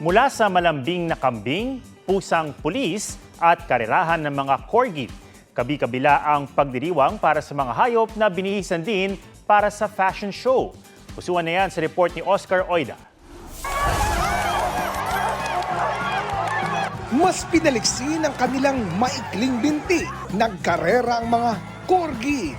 Mula sa malambing na kambing, pusang pulis at karerahan ng mga corgi. Kabi-kabila ang pagdiriwang para sa mga hayop na binihisan din para sa fashion show. Usuan na yan sa report ni Oscar Oida. Mas pinaliksin ang kanilang maikling binti. Nagkarera ang mga corgi.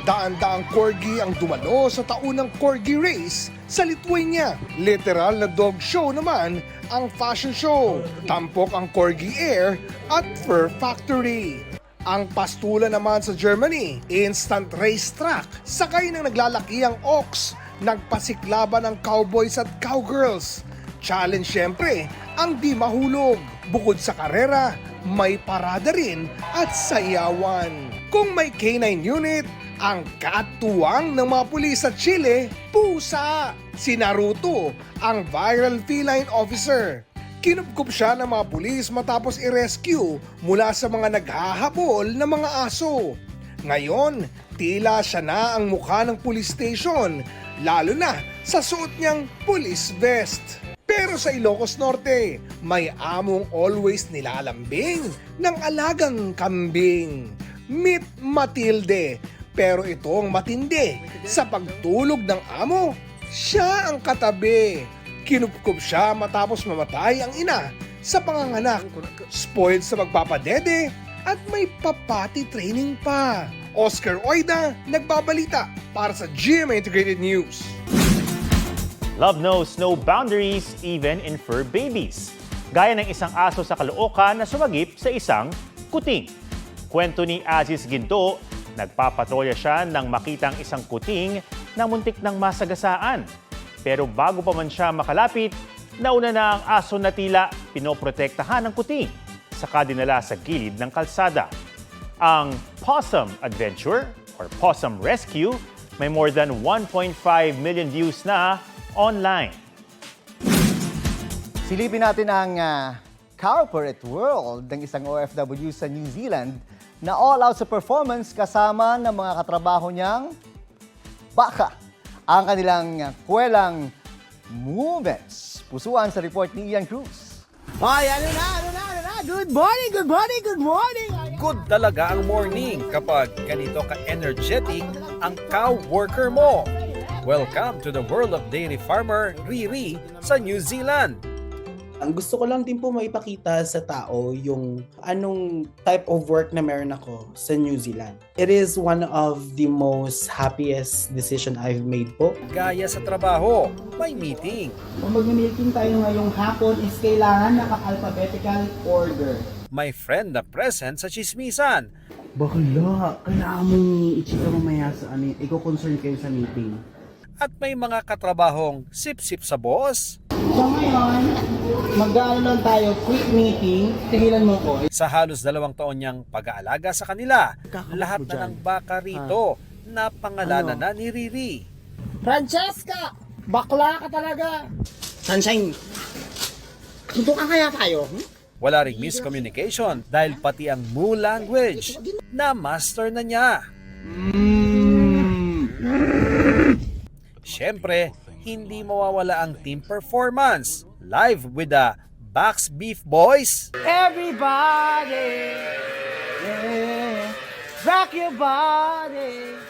Daan-daang corgi ang dumalo sa taunang corgi race sa Lithuania. Literal na dog show naman ang fashion show. Tampok ang corgi air at fur factory. Ang pastula naman sa Germany, instant race track. Sakay ng naglalakiang ox, nagpasiklaban ng cowboys at cowgirls. Challenge syempre ang di mahulog. Bukod sa karera, may parada rin at sayawan. Kung may K9 unit, ang katuwang ng mga pulis sa Chile, pusa. Si Naruto, ang viral feline officer. Kinupkup siya ng mga pulis matapos i-rescue mula sa mga naghahabol na mga aso. Ngayon, tila siya na ang mukha ng police station, lalo na sa suot niyang police vest. Pero sa Ilocos Norte, may among always nilalambing ng alagang kambing. Meet Matilde, pero itong matindi. Sa pagtulog ng amo, siya ang katabi. Kinupkup siya matapos mamatay ang ina sa panganganak. Spoiled sa magpapadede at may papati training pa. Oscar Oida, nagbabalita para sa GMA Integrated News. Love knows no boundaries even in fur babies. Gaya ng isang aso sa Caloocan na sumagip sa isang kuting. Kwento ni Aziz Ginto, nagpapatrolya siya nang makitang isang kuting na muntik ng masagasaan. Pero bago pa man siya makalapit, nauna na ang aso na tila pinoprotektahan ng kuting, saka dinala sa gilid ng kalsada. Ang Possum Adventure or Possum Rescue may more than 1.5 million views na online. Silipin natin ang corporate world ng isang OFW sa New Zealand na all out sa performance kasama ng mga katrabaho niyang baka. Ang kanilang kwelang movements. Pusuan sa report ni Ian Cruz. Ay, ano na. Good morning. Good talaga ang morning kapag ganito ka-energetic ang cow worker mo. Welcome to the world of dairy farmer Riri sa New Zealand. Ang gusto ko lang din po maipakita sa tao yung anong type of work na meron ako sa New Zealand. It is one of the most happiest decision I've made po. Gaya sa trabaho, may meeting. Kung mag-meeting tayo ngayong hapon is kailangan naka-alphabetical order. May friend na present sa chismisan. Bakla, kailangan mong i-chika mamaya sa i-concern kayo sa meeting. At may mga katrabahong sip-sip sa boss. So ngayon, mag-ano lang tayo, quick meeting. Tigilan mo ko. Sa halos 2 taon niyang pag-aalaga sa kanila, lahat na ng baka rito na pangalanan na ni Riri. Francesca! Bakla ka talaga! Sunshine! Tutukan kaya tayo? Wala ring miscommunication dahil pati ang moo language na master na niya. Siyempre, hindi mawawala ang team performance. Live with the Bax Beef Boys. Everybody! Yeah, rock your body!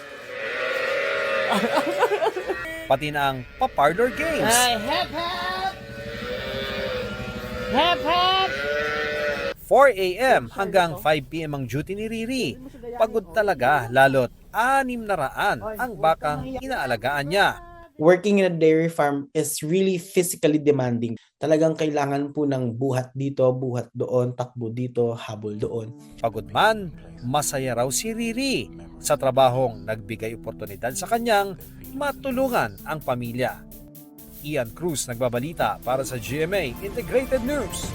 Pati na ang pa-parlor games. Ay, hep hep! Hep hep! 4 a.m. hanggang 5 p.m. ang duty ni Riri. Pagod talaga, lalo't 600 ang bakang inaalagaan niya. Working in a dairy farm is really physically demanding. Talagang kailangan po ng buhat dito, buhat doon, takbo dito, habol doon. Pagod man, masaya raw si Riri sa trabahong nagbigay oportunidad sa kanyang matulungan ang pamilya. Ian Cruz nagbabalita para sa GMA Integrated News.